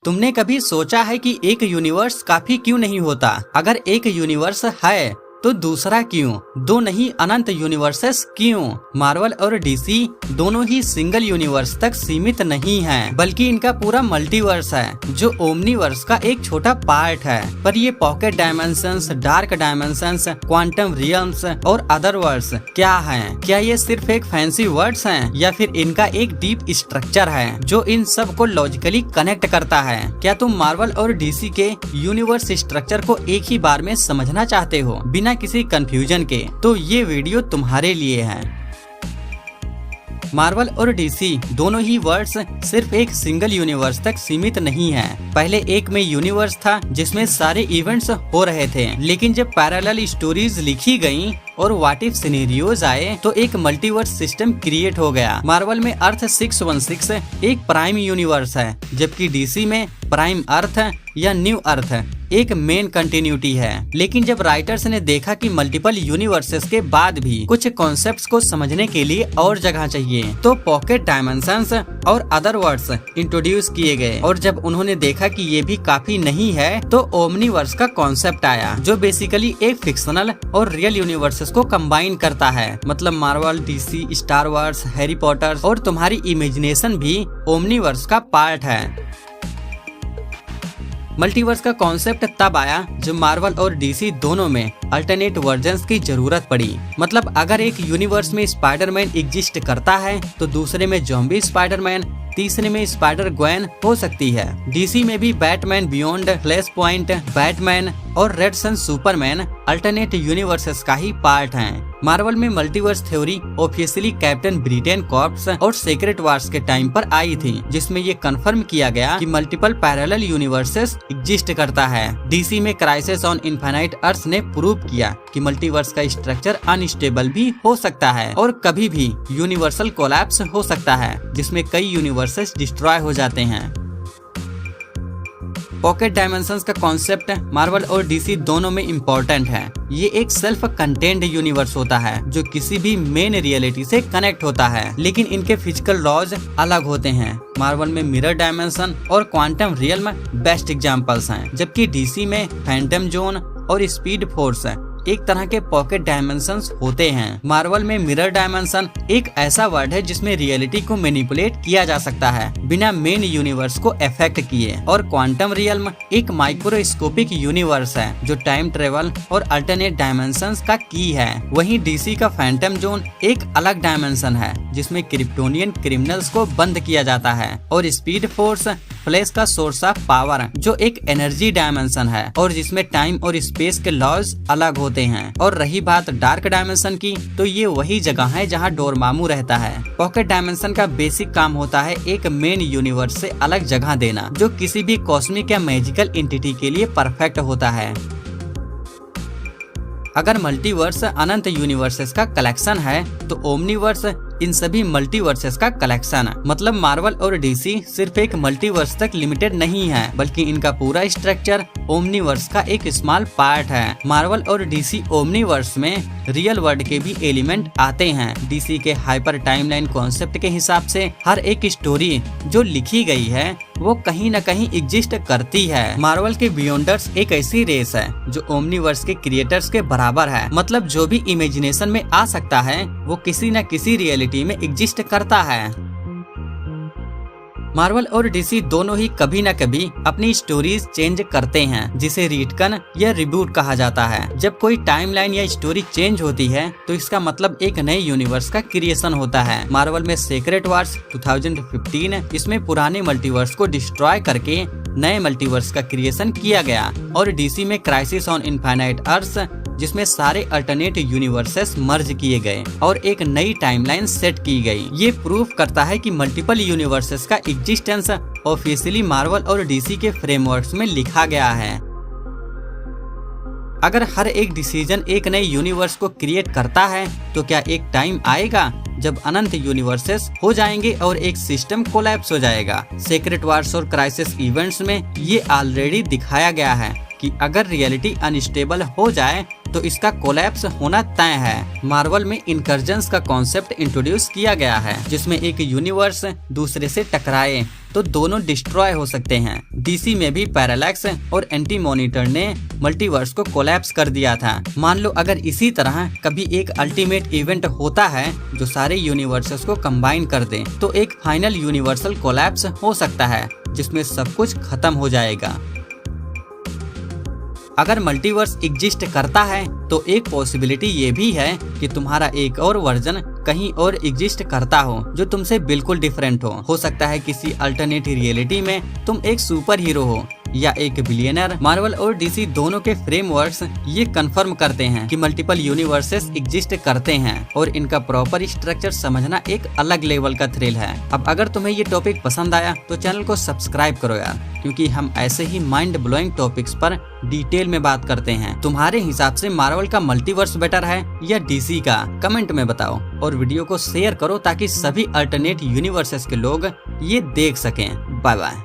तुमने कभी सोचा है कि एक यूनिवर्स काफी क्यों नहीं होता? अगर एक यूनिवर्स है तो दूसरा क्यों? दो नहीं अनंत यूनिवर्सेस क्यों? मार्वल और डीसी दोनों ही सिंगल यूनिवर्स तक सीमित नहीं हैं, बल्कि इनका पूरा मल्टीवर्स है जो ओमनीवर्स का एक छोटा पार्ट है। पर ये pocket dimensions, dark dimensions, quantum realms और अदर वर्ल्ड्स क्या हैं? क्या ये सिर्फ एक फैंसी वर्ड्स हैं या फिर इनका एक डीप स्ट्रक्चर है जो इन सब को लॉजिकली कनेक्ट करता है? क्या तुम मार्वल और डीसी के यूनिवर्स स्ट्रक्चर को एक ही बार में समझना चाहते हो बिना किसी कंफ्यूजन के? तो ये वीडियो तुम्हारे लिए है। मार्वल और डीसी दोनों ही वर्ल्ड्स सिर्फ एक सिंगल यूनिवर्स तक सीमित नहीं है। पहले एक में यूनिवर्स था जिसमें सारे इवेंट्स हो रहे थे, लेकिन जब पैरेलल स्टोरीज लिखी गईं और व्हाट इफ सिनेरियोज आए तो एक मल्टीवर्स सिस्टम क्रिएट हो गया। मार्वल में अर्थ 616 एक प्राइम यूनिवर्स है, जबकि डीसी में प्राइम अर्थ या न्यू अर्थ एक मेन कंटिन्यूटी है। लेकिन जब राइटर्स ने देखा कि मल्टीपल यूनिवर्सेस के बाद भी कुछ कॉन्सेप्ट्स को समझने के लिए और जगह चाहिए, तो पॉकेट डायमेंशंस और अदर वर्ड्स इंट्रोड्यूस किए गए। और जब उन्होंने देखा कि ये भी काफी नहीं है, तो ओमनीवर्स का कॉन्सेप्ट आया, जो बेसिकली एक फिक्शनल और रियल यूनिवर्सेस को कंबाइन करता है। मतलब Marvel, DC, star wars, Harry Potter और तुम्हारी इमेजिनेशन भी ओमनीवर्स का पार्ट है। मल्टीवर्स का कॉन्सेप्ट तब आया जब मार्वल और डीसी दोनों में अल्टरनेट वर्जन्स की जरूरत पड़ी। मतलब अगर एक यूनिवर्स में स्पाइडरमैन एग्जिस्ट करता है तो दूसरे में ज़ॉम्बी स्पाइडरमैन, तीसरे में स्पाइडर ग्वेन हो सकती है। डीसी में भी Batman Beyond, Flashpoint, Batman और Red Son Superman alternate universes का ही पार्ट हैं। मार्वल में multiverse theory officially Captain Britain Corps और सीक्रेट वार्स के टाइम पर आई थी, जिसमें ये कंफर्म किया गया कि मल्टीपल पैरेलल यूनिवर्सेस एग्जिस्ट करता है। डीसी में क्राइसिस ऑन इनफाइनाइट अर्थ ने प्रूव किया कि मल्टीवर्स का स्ट्रक्चर अनस्टेबल भी हो सकता है और कभी भी यूनिवर्सल कोलैप्स हो सकता है, जिसमें कई यूनिवर्सेस डिस्ट्रॉय हो जाते हैं। पॉकेट डायमेंशंस का कॉन्सेप्ट मार्वल और डीसी दोनों में इम्पोर्टेंट है। ये एक सेल्फ कंटेन्ड यूनिवर्स होता है जो किसी भी मेन रियलिटी से कनेक्ट होता है, लेकिन इनके फिजिकल लॉज अलग होते हैं। मार्वल में मिरर डायमेंशन और क्वांटम रियल्म बेस्ट एग्जांपल्स हैं, जबकि डीसी में फैंटम जोन और स्पीड फोर्स एक तरह के पॉकेट डायमेंशंस होते हैं। मार्वल में मिरर डायमेंशन एक ऐसा वर्ड है जिसमें रियलिटी को मैनिपुलेट किया जा सकता है बिना मेन यूनिवर्स को अफेक्ट किए। और क्वांटम रियल्म एक माइक्रोस्कोपिक यूनिवर्स है जो टाइम ट्रेवल और अल्टरनेट डायमेंशंस का की है। वहीं डीसी का फैंटम जोन एक अलग डायमेंशन है जिसमें क्रिप्टोनियन क्रिमिनल्स को बंद किया जाता है। और स्पीड फोर्स फ्लैश का सोर्स ऑफ पावर जो एक एनर्जी डायमेंशन है और जिसमें टाइम और स्पेस के लॉज अलग होते हैं। और रही बात डार्क डायमेंशन की, तो ये वही जगह है जहाँ डोरमामू रहता है। पॉकेट डायमेंशन का बेसिक काम होता है एक मेन यूनिवर्स से अलग जगह देना, जो किसी भी कॉस्मिक या मैजिकल एंटिटी के लिए परफेक्ट होता है। अगर मल्टीवर्स अनंत यूनिवर्सेस का कलेक्शन है तो ओमनीवर्स इन सभी मल्टीवर्सेस का कलेक्शन है। मतलब मार्वल और डीसी सिर्फ एक मल्टीवर्स तक लिमिटेड नहीं है, बल्कि इनका पूरा स्ट्रक्चर ओमनीवर्स का एक स्मॉल पार्ट है। मार्वल और डीसी ओमनीवर्स में रियल वर्ल्ड के भी एलिमेंट आते हैं। डीसी के हाइपर टाइमलाइन कॉन्सेप्ट के हिसाब से हर एक स्टोरी जो लिखी गई है वो कहीं न कहीं एग्जिस्ट करती है। मार्वल के बियॉन्डर्स एक ऐसी रेस है जो ओमनीवर्स के क्रिएटर्स के बराबर है। मतलब जो भी इमेजिनेशन में आ सकता है वो किसी न किसी रियलिटी में एग्जिस्ट करता है। मार्वल और डीसी दोनों ही कभी न कभी अपनी स्टोरीज चेंज करते हैं, जिसे रीटकन या रिबूट कहा जाता है। जब कोई टाइमलाइन या स्टोरी चेंज होती है तो इसका मतलब एक नए यूनिवर्स का क्रिएशन होता है। मार्वल में सीक्रेट वार्स 2015 इसमें पुराने मल्टीवर्स को डिस्ट्रॉय करके नए मल्टीवर्स का क्रिएशन किया गया। और डीसी में क्राइसिस ऑन इनफाइनाइट अर्थ जिसमें सारे अल्टरनेट यूनिवर्सेस मर्ज किए गए और एक नई टाइमलाइन सेट की गई। ये प्रूफ करता है कि मल्टीपल यूनिवर्सेस का एग्जिस्टेंस ऑफिशियली मार्वल और डीसी के फ्रेमवर्क्स में लिखा गया है। अगर हर एक डिसीजन एक नए यूनिवर्स को क्रिएट करता है तो क्या एक टाइम आएगा जब अनंत यूनिवर्सेस हो जाएंगे और एक सिस्टम कोलैप्स हो जाएगा? सीक्रेट वार्स और क्राइसिस इवेंट्स में ये ऑलरेडी दिखाया गया है कि अगर रियलिटी अनस्टेबल हो जाए तो इसका कोलैप्स होना तय है। मार्वल में इनकर्जन्स का कॉन्सेप्ट इंट्रोड्यूस किया गया है, जिसमें एक यूनिवर्स दूसरे से टकराए तो दोनों डिस्ट्रॉय हो सकते हैं। डीसी में भी पैरालैक्स और एंटी मॉनिटर ने मल्टीवर्स को कोलैप्स कर दिया था। मान लो अगर इसी तरह कभी एक अल्टीमेट इवेंट होता है जो सारे यूनिवर्सेस को कंबाइन कर दे, तो एक फाइनल यूनिवर्सल कोलैप्स हो सकता है जिसमें सब कुछ खत्म हो जाएगा। अगर मल्टीवर्स एग्जिस्ट करता है तो एक पॉसिबिलिटी ये भी है कि तुम्हारा एक और वर्जन कहीं और एग्जिस्ट करता हो जो तुमसे बिल्कुल डिफरेंट हो सकता है किसी अल्टरनेट रियलिटी में तुम एक सुपर हीरो हो या एक बिलियनर। मार्वल और डीसी दोनों के फ्रेमवर्क्स ये कंफर्म करते हैं कि मल्टीपल यूनिवर्सेस एग्जिस्ट करते हैं और इनका प्रॉपर स्ट्रक्चर समझना एक अलग लेवल का थ्रिल है। अब अगर तुम्हें ये टॉपिक पसंद आया तो चैनल को सब्सक्राइब करो यार, क्योंकि हम ऐसे ही माइंड ब्लोइंग टॉपिक्स पर डिटेल में बात करते हैं। तुम्हारे हिसाब से मार्वल का मल्टीवर्स बेटर है या डीसी का? कमेंट में बताओ और वीडियो को शेयर करो ताकि सभी अल्टरनेट यूनिवर्सेस के लोग ये देख सकें। Bye bye.